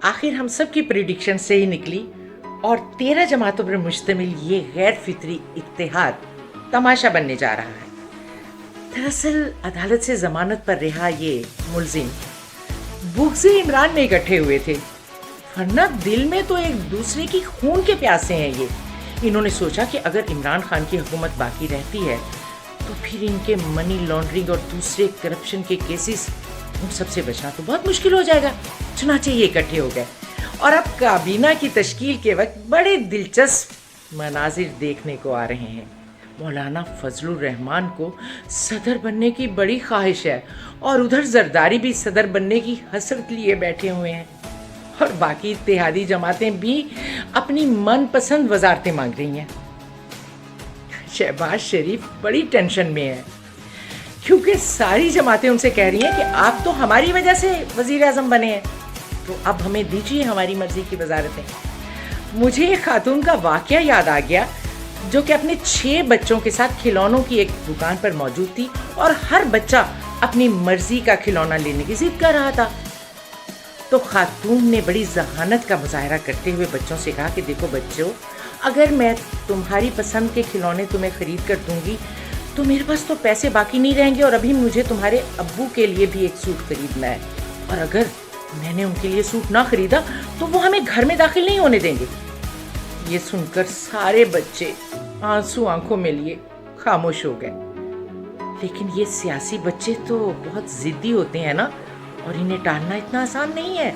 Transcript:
आखिर हम सब की प्रिडिक्शन से ही निकली और 13 जमातों पर मुश्तमिल ये गैर फितरी इत्तेहाद तमाशा बनने जा रहा है। दरअसल अदालत से जमानत पर रिहा ये मुलजिम बुग़्ज़ इमरान में इकट्ठे हुए थे, वरना दिल में तो एक दूसरे की खून के प्यासे हैं ये। इन्होंने सोचा कि अगर इमरान खान की हुकूमत बाकी रहती है तो फिर इनके मनी लॉन्ड्रिंग और दूसरे करप्शन के केसेस उन सबसे बचना तो बहुत मुश्किल हो जाएगा। चुनांचे ये इकट्ठे हो गए और अब काबीना की तश्कील के वक्त बड़े दिलचस्प मनाजिर देखने को आ रहे हैं। मौलाना फजलुर रहमान को सदर बनने की बड़ी ख्वाहिश है और उधर जरदारी भी सदर बनने की हसरत लिए बैठे हुए हैं और बाकी इत्तेहादी जमातें भी अपनी मनपसंद वजारतें मांग रही हैं। शहबाज शरीफ बड़ी टेंशन में है क्योंकि सारी जमातें उनसे कह रही हैं कि आप तो हमारी वजह से वजीर आज़म बने हैं, तो अब हमें दीजिए हमारी मर्जी की वजारतें। मुझे एक खातून का वाक़या याद आ गया जो कि अपने 6 बच्चों के साथ खिलौनों की एक दुकान पर मौजूद थी और हर बच्चा अपनी मर्जी का खिलौना लेने की जिद कर रहा था। तो खातून ने बड़ी जहानत का मुजाहरा करते हुए बच्चों से कहा कि देखो बच्चों, अगर मैं तुम्हारी पसंद के खिलौने तुम्हें ख़रीद कर दूंगी तो मेरे पास तो पैसे बाकी नहीं रहेंगे और अभी मुझे तुम्हारे अब्बू के लिए भी एक सूट खरीदना है, और अगर मैंने उनके लिए सूट ना खरीदा तो वो हमें घर में दाखिल नहीं होने देंगे। ये सुनकर सारे बच्चे आंसू आंखों में लिए खामोश हो गए। लेकिन ये सियासी बच्चे तो बहुत ज़िद्दी होते हैं ना, और इन्हें टालना इतना आसान नहीं है।